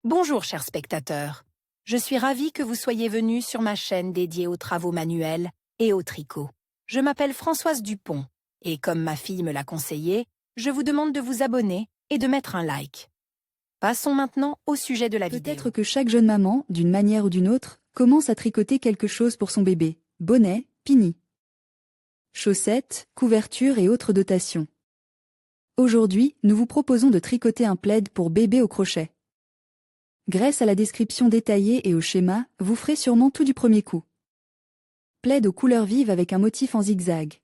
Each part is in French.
Bonjour chers spectateurs, je suis ravie que vous soyez venus sur ma chaîne dédiée aux travaux manuels et au tricot. Je m'appelle Françoise Dupont et comme ma fille me l'a conseillé, je vous demande de vous abonner et de mettre un like. Passons maintenant au sujet de la vidéo. Peut-être que chaque jeune maman, d'une manière ou d'une autre, commence à tricoter quelque chose pour son bébé. Bonnet, pini, chaussettes, couvertures et autres dotations. Aujourd'hui, nous vous proposons de tricoter un plaid pour bébé au crochet. Grâce à la description détaillée et au schéma, vous ferez sûrement tout du premier coup. Plaid aux couleurs vives avec un motif en zigzag.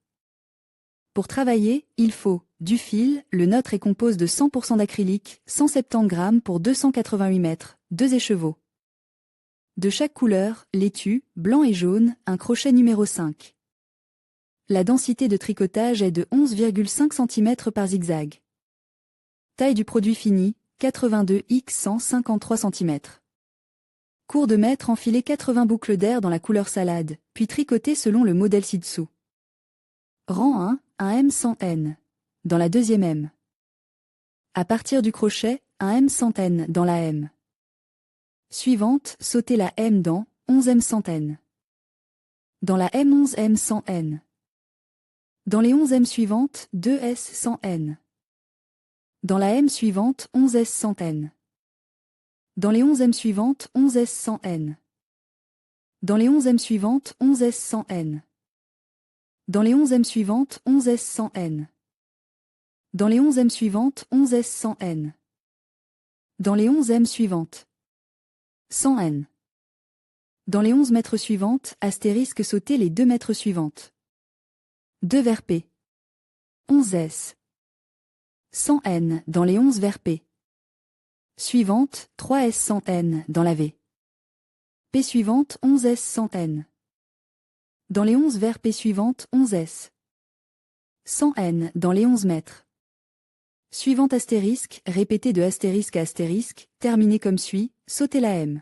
Pour travailler, il faut du fil, le nôtre est composé de 100% d'acrylique, 170 grammes pour 288 mètres, 2 écheveaux. De chaque couleur, laitue, blanc et jaune, un crochet numéro 5. La densité de tricotage est de 11,5 cm par zigzag. Taille du produit fini, 82 x 153 cm. Cours de mètre, enfiler 80 boucles d'air dans la couleur salade, puis tricoter selon le modèle ci-dessous. Rang 1, un M100N. Dans la deuxième M. À partir du crochet, un M100N dans la M. Suivante, sautez la M dans 11 M100N. Dans la M11 M100N. Dans les 11 M suivantes, 2 S100N. Dans la M suivante, 11 S100N. Dans les 11 M suivantes, 11 S100N. Dans les 11 M suivantes, 11 S100N. Dans les 11 M suivantes, 11 S100N. Dans les 11 M suivantes, 11 S100N. Dans les 11 M suivantes, 100N. Dans les 11 mètres suivantes, astérisque sauter les 2 mètres suivantes. 2 vers P. 11 S. 100N dans les 11 vers P. Suivante, 3 S 100N dans la V. P suivante, 11 S 100N. Dans les 11 vers P suivante, 11 S. 100N dans les 11 mètres. Suivante astérisque, répétez de astérisque à astérisque, terminez comme suit, sautez la M.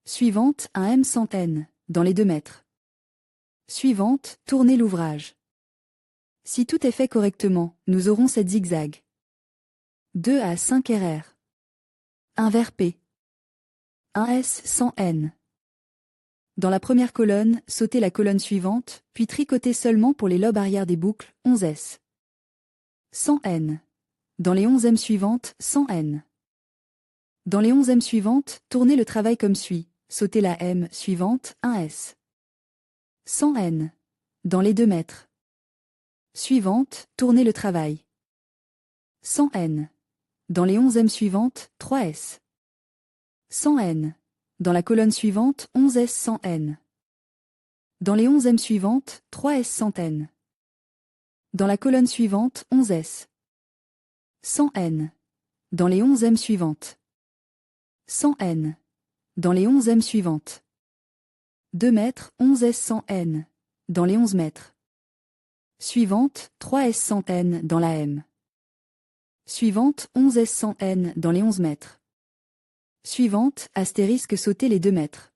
Suivante, un M 100N, dans les 2 mètres. Suivante, tournez l'ouvrage. Si tout est fait correctement, nous aurons cette zigzag. 2 à 5 RR. 1 vers P. 1 S 100N. Dans la première colonne, sautez la colonne suivante, puis tricotez seulement pour les lobes arrière des boucles, 11 S. 100N. Dans les 11 M suivantes, 100N. Dans les 11 M suivantes, tournez le travail comme suit, sautez la M suivante, 1 S. 100N. Dans les 2 mètres. Suivante, tournez le travail. 100N. Dans les 11 M suivantes, 3 S. 100N. Dans la colonne suivante, 11 S 100N. Dans les 11 M suivantes, 3 S 100N. Dans la colonne suivante, 11 S. 100N. Dans les 11 M suivantes. 100N. Dans les 11 M suivantes. 2 mètres, 11 S 100N. Dans les 11 mètres. Suivante, 3 S 100N dans la M. Suivante, 11 S 100N dans les 11 mètres. Suivante, astérisque sauter les 2 mètres.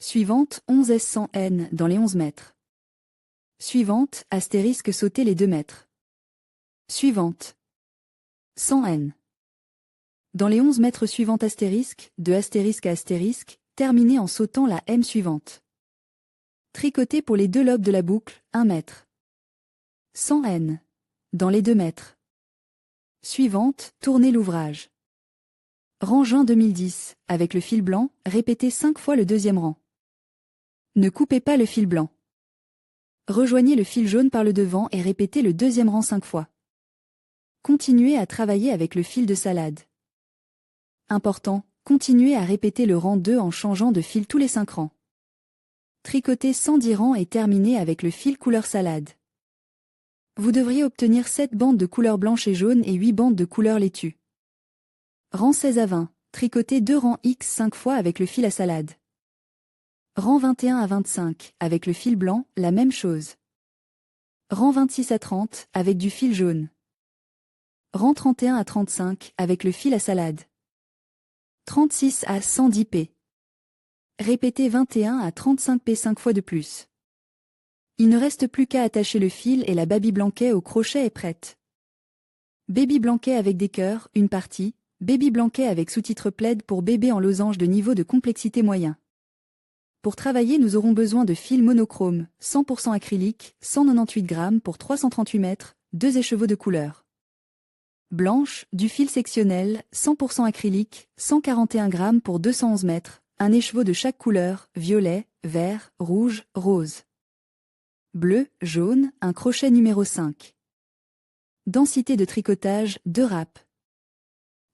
Suivante, 11 S 100N dans les 11 mètres. Suivante, astérisque sauter les 2 mètres. Suivante. 100N. Dans les 11 mètres suivantes astérisque, de astérisque à astérisque, terminez en sautant la M suivante. Tricotez pour les 2 lobes de la boucle, 1 mètre. 100N. Dans les 2 mètres. Suivante, tournez l'ouvrage. Rang juin 2010, avec le fil blanc, répétez 5 fois le deuxième rang. Ne coupez pas le fil blanc. Rejoignez le fil jaune par le devant et répétez le deuxième rang 5 fois. Continuez à travailler avec le fil de salade. Important, continuez à répéter le rang 2 en changeant de fil tous les 5 rangs. Tricotez 110 rangs et terminez avec le fil couleur salade. Vous devriez obtenir 7 bandes de couleur blanche et jaune et 8 bandes de couleur laitue. Rang 16 à 20, tricotez 2 rangs X 5 fois avec le fil à salade. Rang 21 à 25, avec le fil blanc, la même chose. Rang 26 à 30, avec du fil jaune. Rang 31 à 35, avec le fil à salade. 36 à 110 P. Répétez 21 à 35 P 5 fois de plus. Il ne reste plus qu'à attacher le fil et la baby blanquet au crochet est prête. Baby blanquet avec des cœurs, une partie, Baby blanquet avec sous-titre plaid pour bébé en losange de niveau de complexité moyen. Pour travailler, nous aurons besoin de fil monochrome, 100% acrylique, 198 grammes pour 338 mètres, 2 écheveaux de couleur. Blanche, du fil sectionnel, 100% acrylique, 141 grammes pour 211 mètres, un écheveau de chaque couleur, violet, vert, rouge, rose. Bleu, jaune, un crochet numéro 5. Densité de tricotage, 2 râpes.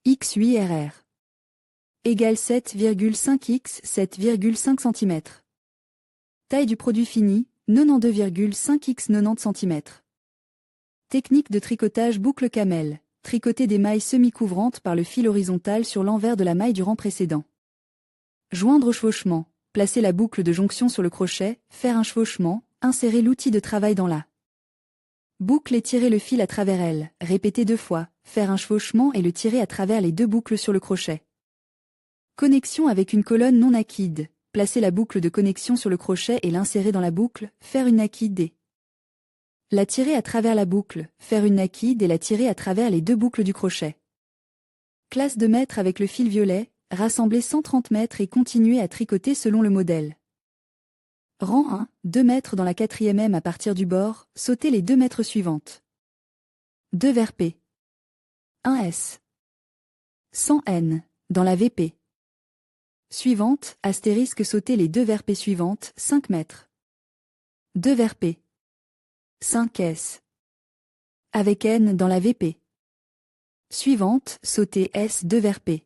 X8RR. Égale 7,5 x 7,5 cm. Taille du produit fini, 92,5 x 90 cm. Technique de tricotage boucle camel. Tricoter des mailles semi-couvrantes par le fil horizontal sur l'envers de la maille du rang précédent. Joindre au chevauchement. Placer la boucle de jonction sur le crochet, faire un chevauchement, insérer l'outil de travail dans la boucle et tirer le fil à travers elle. Répéter 2 fois, faire un chevauchement et le tirer à travers les 2 boucles sur le crochet. Connexion avec une colonne non naked. Placer la boucle de connexion sur le crochet et l'insérer dans la boucle, faire une naked et la tirer à travers la boucle, faire une naked et la tirer à travers les 2 boucles du crochet. Classe de mètres avec le fil violet, rassembler 130 mètres et continuer à tricoter selon le modèle. Rang 1, 2 mètres dans la 4e M à partir du bord, sauter les 2 mètres suivantes. 2 vers P. 1 S. 100 N, dans la VP. Suivante, astérisque sauter les 2 vers P suivantes, 5 mètres. 2 vers P. 5 S. Avec N dans la VP. Suivante, sauter S 2 vers P.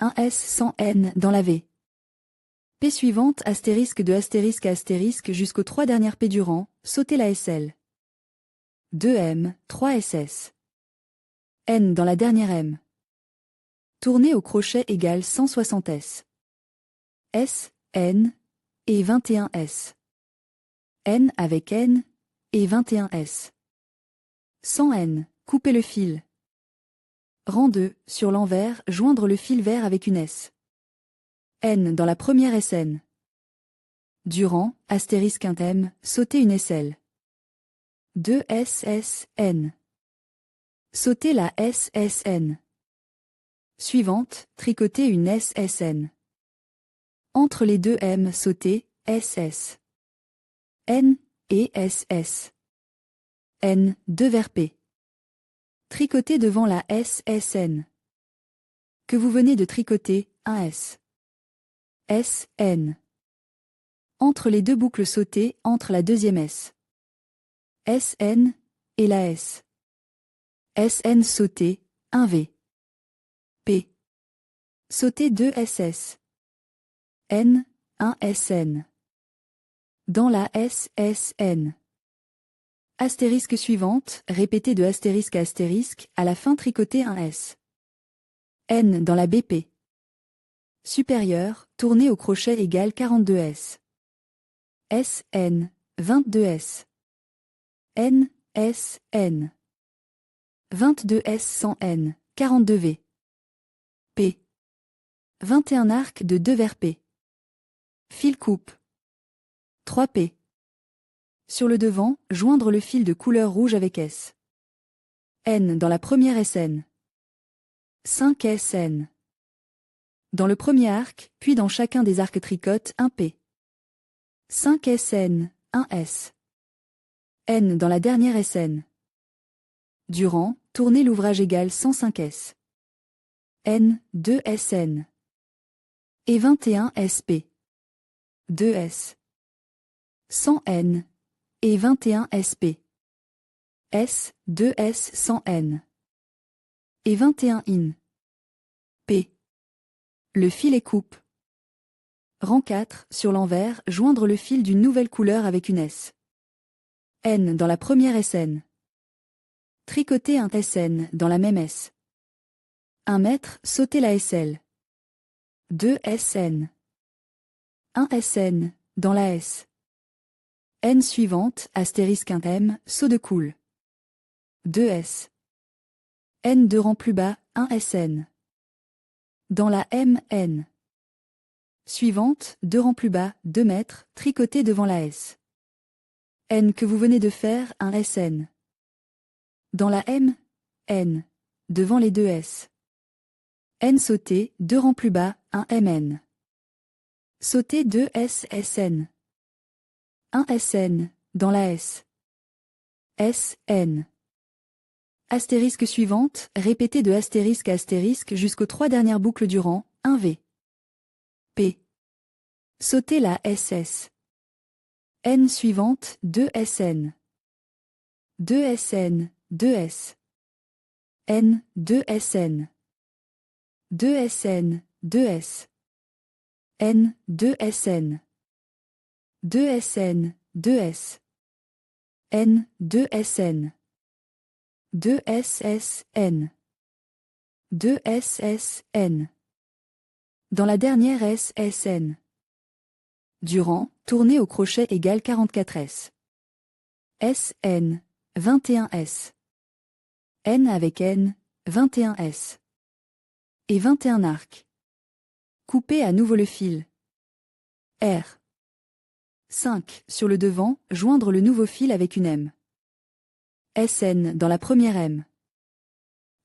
1 S 100 N dans la V. P suivante, astérisque de astérisque à astérisque jusqu'aux 3 dernières P du rang, sauter la SL. 2 M, 3 SS. N dans la dernière M. Tourner au crochet égale 160 S. S, N, et 21 S. N avec N, et 21 S. 100 N, couper le fil. Rang 2, sur l'envers, joindre le fil vert avec une S. N dans la première SN. Du rang, astérisque un M, sauter une SL. 2 SS, N. Sauter la SSN. Suivante, tricoter une SSN. Entre les 2 M, sauter, SS. N, et SS. N, 2 vers P. Tricoter devant la SSN. Que vous venez de tricoter, 1 S. SN. Entre les 2 boucles sautées, entre la 2e S. SN, et la S. SN sauter, 1 V. P. Sauter 2 SS. N, 1 SN. Dans la SSN. Astérisque suivante, répéter de astérisque à astérisque, à la fin tricoter un S. N dans la BP. Supérieur, tourner au crochet égale 42 S. SN, 22 S. N, S, N. 22 S 100 N, 42 V. P. 21 arcs de 2 vers P. Fil coupe. 3 P. Sur le devant, joindre le fil de couleur rouge avec S. N dans la première SN. 5 SN. Dans le premier arc, puis dans chacun des arcs tricote 1 P. 5 SN, 1 S. N dans la dernière SN. Durant, tourner l'ouvrage égale 105 S. N, 2 SN. Et 21 SP. 2 S. 100 N. Et 21 SP. S, 2 S 100 N. Et 21 IN. P. Le fil et coupe. Rang 4, sur l'envers, joindre le fil d'une nouvelle couleur avec une S. N dans la première SN. Tricoter un SN dans la même S. 1 mètre, sauter la SL. 2 SN. 1 SN, dans la S. N suivante, astérisque un M, saut de coule. 2 S. N 2 rangs plus bas, 1 SN. Dans la MN. Suivante, 2 rangs plus bas, 2 mètres, tricoter devant la S. N que vous venez de faire, un SN. Dans la M, N. Devant les 2 S. N sauté, 2 rangs plus bas, 1 MN. Sauté 2 SSN. 1 SN, dans la S. SN. Astérisque suivante, répétez de astérisque à astérisque jusqu'aux 3 dernières boucles du rang, 1 V. P. Sautez la SS. N suivante, 2 SN. 2 SN, 2 S. N, 2 SN. 2 SN, 2 S. N, 2 SN. 2 SN, 2 S. N, 2 SN. 2 SSN. 2 SSN. Dans la dernière SSN. Durant, tournez au crochet égale 44 S. SN, 21 S. N avec N, 21 S. Et 21 arcs. Coupez à nouveau le fil. R. 5. Sur le devant, joindre le nouveau fil avec une M. SN dans la première M.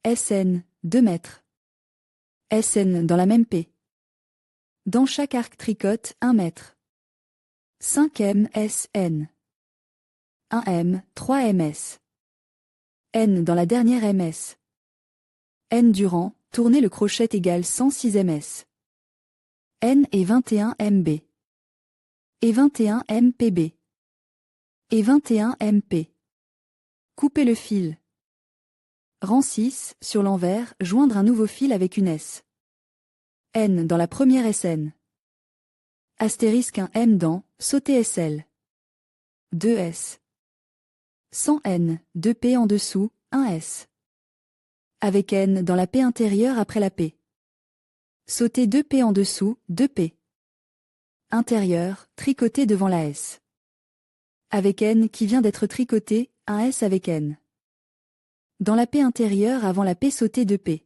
SN, 2 mètres. SN dans la même P. Dans chaque arc tricote, 1 mètre. 5 M SN. 1 M, 3 MS. N dans la dernière MS. N durant, tournez le crochet égale 106 MS. N et 21 MB. Et 21 MPB. Et 21 MP. Coupez le fil. Rang 6, sur l'envers, joindre un nouveau fil avec une S. N dans la première SN. Astérisque un M dans, sauter SL. 2 S. 100 N, 2 P en dessous, 1 S. Avec N dans la P intérieure après la P. Sauter 2 P en dessous, 2 P. Intérieur, tricoté devant la S. Avec N qui vient d'être tricoté, 1 S avec N. Dans la P intérieure avant la P sauter 2 P.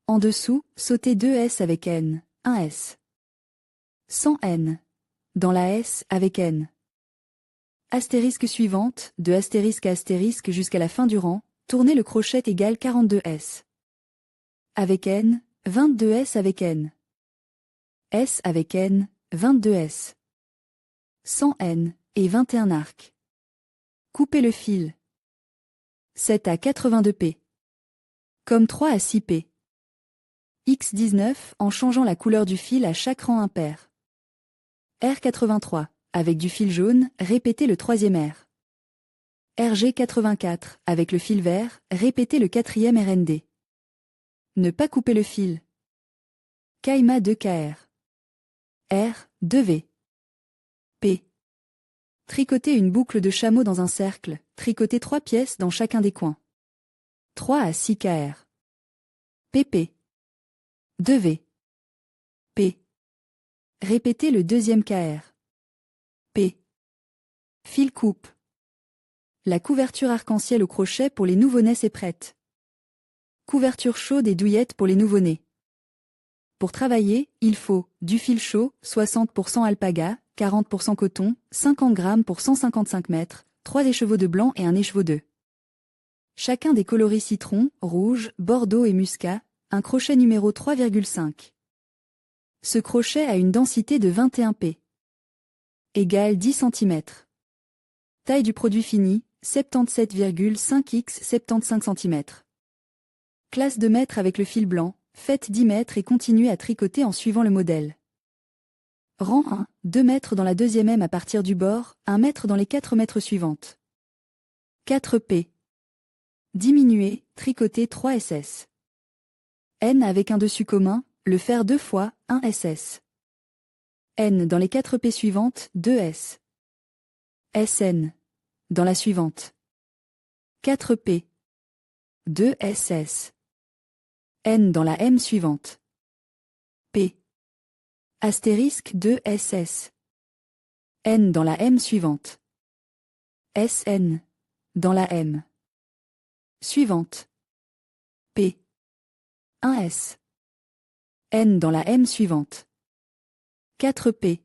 En dessous, sauter 2 S avec N, 1 S. 100 N. Dans la S avec N. Astérisque suivante, de astérisque à astérisque jusqu'à la fin du rang, tournez le crochet égale 42 S. Avec N, 22 S avec N. S avec N, 22 S. 100 N, et 21 arcs. Coupez le fil. 7 à 82 P. Comme 3 à 6 P. X19 en changeant la couleur du fil à chaque rang impair. R83, avec du fil jaune, répétez le troisième R. RG84, avec le fil vert, répétez le quatrième RND. Ne pas couper le fil. Kaima 2KR. R, 2V. P. Tricotez une boucle de chameau dans un cercle, tricotez 3 pièces dans chacun des coins. 3 à 6 KR. PP. 2V. P. Répétez le deuxième KR. P. Fil coupe. La couverture arc-en-ciel au crochet pour les nouveau-nés est prête. Couverture chaude et douillette pour les nouveau-nés. Pour travailler, il faut du fil chaud, 60% alpaga, 40% coton, 50 g pour 155 mètres, 3 écheveaux de blanc et un écheveau d'œuf. Chacun des coloris citron, rouge, bordeaux et muscat, un crochet numéro 3,5. Ce crochet a une densité de 21 p. Égale 10 cm. Taille du produit fini, 77,5 x 75 cm. Classe de mètres avec le fil blanc, faites 10 mètres et continuez à tricoter en suivant le modèle. Rang 1, 2 mètres dans la deuxième M à partir du bord, 1 mètre dans les 4 mètres suivantes. 4 P. Diminuer, tricoter 3 SS. N avec un dessus commun, le faire 2 fois, 1 SS. N dans les 4 P suivantes, 2 S. SN. Dans la suivante. 4 P. 2 SS. N dans la M suivante. P. Astérisque 2 SS. N dans la M suivante. SN. Dans la M. Suivante. P. 1 S. N dans la M suivante. 4 P.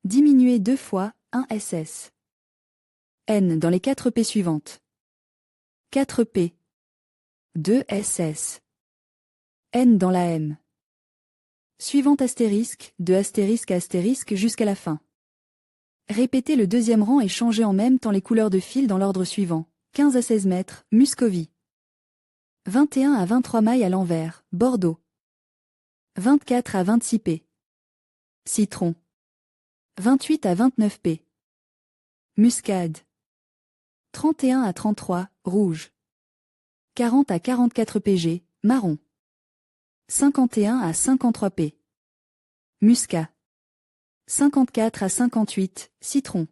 Diminuer 2 fois, 1 SS. N dans les 4 P suivantes. 4 P. 2 SS. N dans la M. Suivant astérisque, de astérisque à astérisque jusqu'à la fin. Répétez le deuxième rang et changez en même temps les couleurs de fil dans l'ordre suivant. 15 à 16 mètres, Muscovy. 21 à 23 mailles à l'envers, Bordeaux. 24 à 26 p. Citron. 28 à 29 p. Muscade. 31 à 33, rouge. 40 à 44 pg, marron. 51 à 53 p. Muscat. 54 à 58, citron.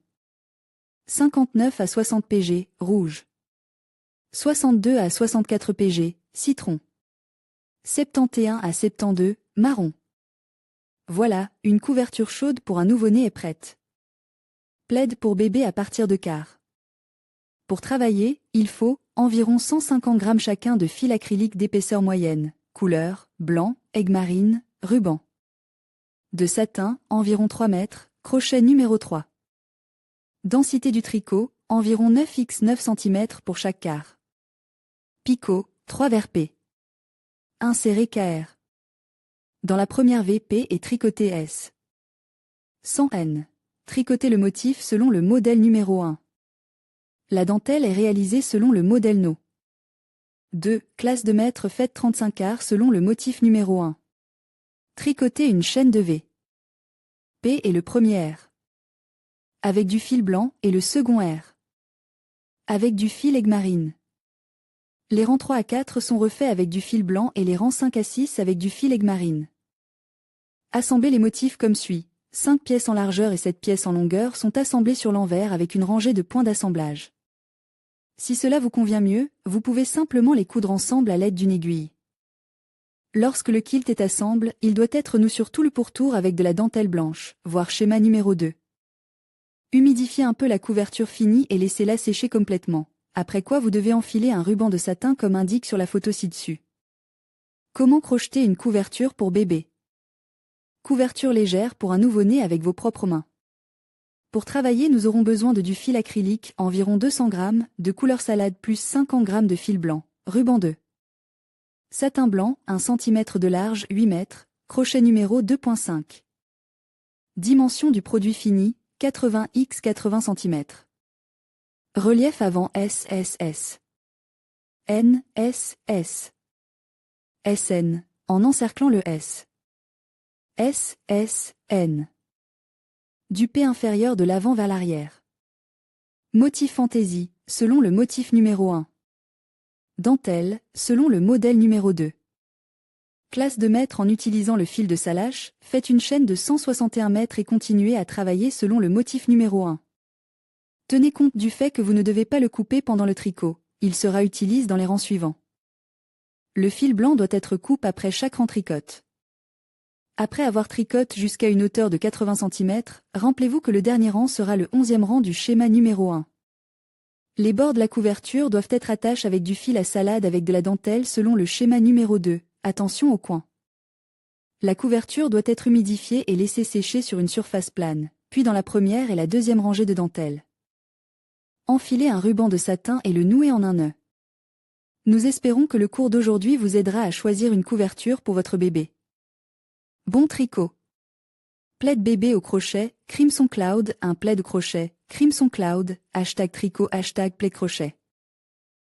59 à 60 pg, rouge. 62 à 64 pg, citron. 71 à 72, marron. Voilà, une couverture chaude pour un nouveau-né est prête. Plaid pour bébé à partir de quart. Pour travailler, il faut environ 150 g chacun de fil acrylique d'épaisseur moyenne, couleur, blanc, aigue marine, ruban. De satin, environ 3 mètres, crochet numéro 3. Densité du tricot, environ 9 x 9 cm pour chaque quart. Picot, 3 vers P. Inséré KR. Dans la première VP et tricoté S. 100 N. Tricoter le motif selon le modèle numéro 1. La dentelle est réalisée selon le modèle No. 2. Classe de mètre faite 35 quarts selon le motif numéro 1. Tricoter une chaîne de V. P est le premier R. Avec du fil blanc et le second R. Avec du fil aigue marine. Les rangs 3 à 4 sont refaits avec du fil blanc et les rangs 5 à 6 avec du fil aigue marine. Assemblez les motifs comme suit. 5 pièces en largeur et 7 pièces en longueur sont assemblées sur l'envers avec une rangée de points d'assemblage. Si cela vous convient mieux, vous pouvez simplement les coudre ensemble à l'aide d'une aiguille. Lorsque le kilt est assemblé, il doit être noué sur tout le pourtour avec de la dentelle blanche, voire schéma numéro 2. Humidifiez un peu la couverture finie et laissez-la sécher complètement, après quoi vous devez enfiler un ruban de satin comme indique sur la photo ci-dessus. Comment crocheter une couverture pour bébé? Couverture légère pour un nouveau-né avec vos propres mains. Pour travailler, nous aurons besoin de du fil acrylique, environ 200 g, de couleur salade plus 50 g de fil blanc, ruban 2. Satin blanc, 1 cm de large, 8 mètres, crochet numéro 2.5. Dimension du produit fini, 80 x 80 cm. Relief avant SSS. NSS. SN, en encerclant le S. SSN. Du P inférieur de l'avant vers l'arrière. Motif fantaisie, selon le motif numéro 1. Dentelle, selon le modèle numéro 2. Classe de mètre en utilisant le fil de Salache, faites une chaîne de 161 mètres et continuez à travailler selon le motif numéro 1. Tenez compte du fait que vous ne devez pas le couper pendant le tricot, il sera utilisé dans les rangs suivants. Le fil blanc doit être coupé après chaque rang tricote. Après avoir tricoté jusqu'à une hauteur de 80 cm, rappelez-vous que le dernier rang sera le 11e rang du schéma numéro 1. Les bords de la couverture doivent être attachés avec du fil à salade avec de la dentelle selon le schéma numéro 2, attention au coin. La couverture doit être humidifiée et laissée sécher sur une surface plane, puis dans la première et la deuxième rangée de dentelle. Enfilez un ruban de satin et le nouez en un nœud. Nous espérons que le cours d'aujourd'hui vous aidera à choisir une couverture pour votre bébé. Bon tricot. Plaid bébé au crochet, Crimson Cloud, un plaid crochet, Crimson Cloud, #tricot, #plaid crochet.